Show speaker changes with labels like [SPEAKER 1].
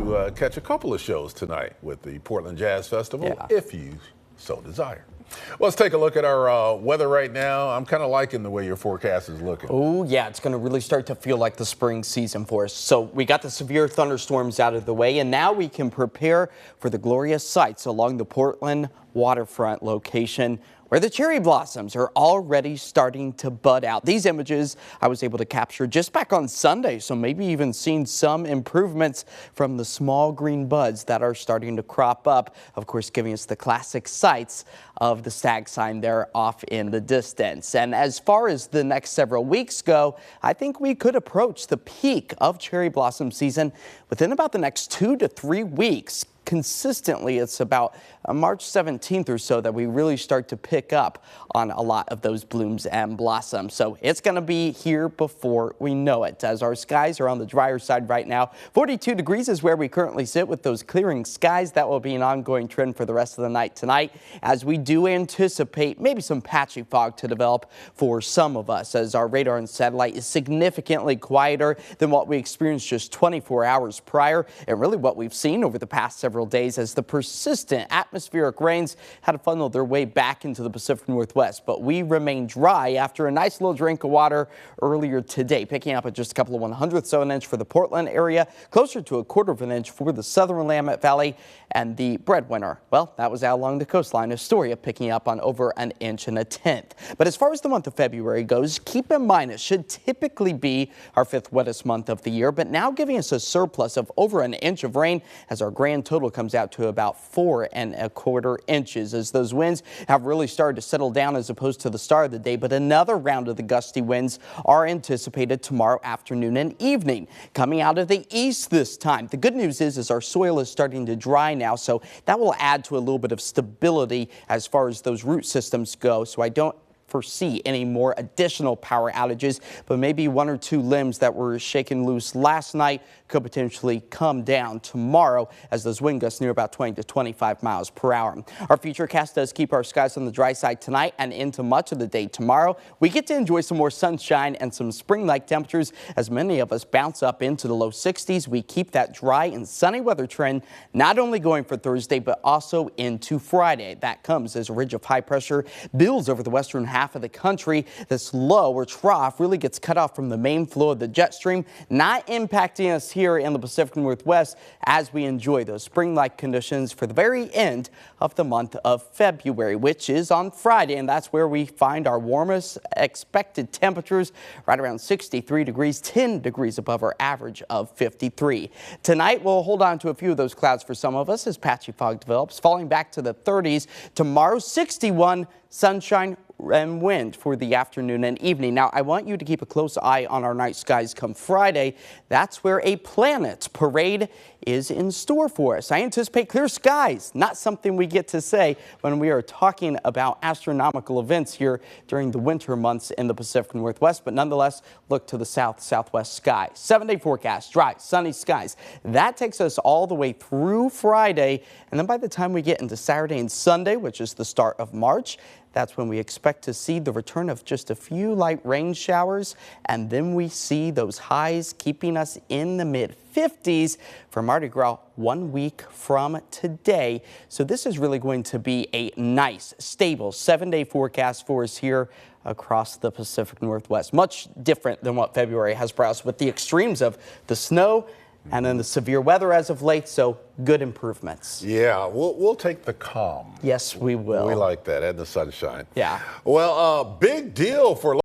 [SPEAKER 1] to catch a couple of shows tonight with the Portland Jazz Festival, if you so desire. Let's take a look at our weather right now. I'm kind of liking the way your forecast is looking.
[SPEAKER 2] Oh, yeah, it's going to really start to feel like the spring season for us. So we got the severe thunderstorms out of the way, and now we can prepare for the glorious sights along the Portland waterfront location, where the cherry blossoms are already starting to bud out. These images I was able to capture just back on Sunday, so maybe even seen some improvements from the small green buds that are starting to crop up, of course giving us the classic sights of the stag sign there off in the distance. And as far as the next several weeks go, I think we could approach the peak of cherry blossom season within about the next 2 to 3 weeks. Consistently, it's about March 17th or so that we really start to pick up on a lot of those blooms and blossoms. So it's going to be here before we know it, as our skies are on the drier side right now. 42 degrees is where we currently sit with those clearing skies. That will be an ongoing trend for the rest of the night tonight, as we do anticipate maybe some patchy fog to develop for some of us, as our radar and satellite is significantly quieter than what we experienced just 24 hours prior, and really what we've seen over the past several days, as the persistent atmospheric rains had to funnel their way back into the Pacific Northwest. But we remain dry after a nice little drink of water earlier today, picking up at just a couple of 1/100ths of an inch for the Portland area, closer to 1/4 of an inch for the southern Willamette Valley, and the breadwinner, well, that was out along the coastline, Astoria, picking up on over 1 1/10 inches. But as far as the month of February goes, keep in mind it should typically be our 5th wettest month of the year, but now giving us a surplus of over 1 inch of rain, as our grand total comes out to about 4¼ inches, as those winds have really started to settle down as opposed to the start of the day. But another round of the gusty winds are anticipated tomorrow afternoon and evening, coming out of the east this time. The good news is our soil is starting to dry now, so that will add to a little bit of stability as far as those root systems go. So I don't foresee any more additional power outages, but maybe 1 or 2 limbs that were shaken loose last night could potentially come down tomorrow, as those wind gusts near about 20 to 25 miles per hour. Our futurecast does keep our skies on the dry side tonight and into much of the day tomorrow. We get to enjoy some more sunshine and some spring-like temperatures, as many of us bounce up into the low 60s. We keep that dry and sunny weather trend not only going for Thursday, but also into Friday. That comes as a ridge of high pressure builds over the western half of the country. This low or trough really gets cut off from the main flow of the jet stream, not impacting us here in the Pacific Northwest, as we enjoy those spring-like conditions for the very end of the month of February, which is on Friday, and that's where we find our warmest expected temperatures, right around 63 degrees, 10 degrees above our average of 53. Tonight we'll hold on to a few of those clouds for some of us as patchy fog develops, falling back to the 30s. Tomorrow, 61, sunshine and wind for the afternoon and evening. Now, I want you to keep a close eye on our night skies come Friday. That's where a planet parade is in store for us. I anticipate clear skies, not something we get to say when we are talking about astronomical events here during the winter months in the Pacific Northwest, but nonetheless, look to the southwest sky. 7-day forecast, dry, sunny skies. That takes us all the way through Friday, and then by the time we get into Saturday and Sunday, which is the start of March, that's when we expect to see the return of just a few light rain showers, and then we see those highs keeping us in the mid-50s for Mardi Gras 1 week from today. So this is really going to be a nice, stable 7-day forecast for us here across the Pacific Northwest. Much different than what February has brought us, with the extremes of the snow and then the severe weather as of late, so good improvements.
[SPEAKER 1] Yeah, we'll take the calm.
[SPEAKER 2] Yes, we will.
[SPEAKER 1] We like that, and the sunshine.
[SPEAKER 2] Yeah.
[SPEAKER 1] Well, big deal for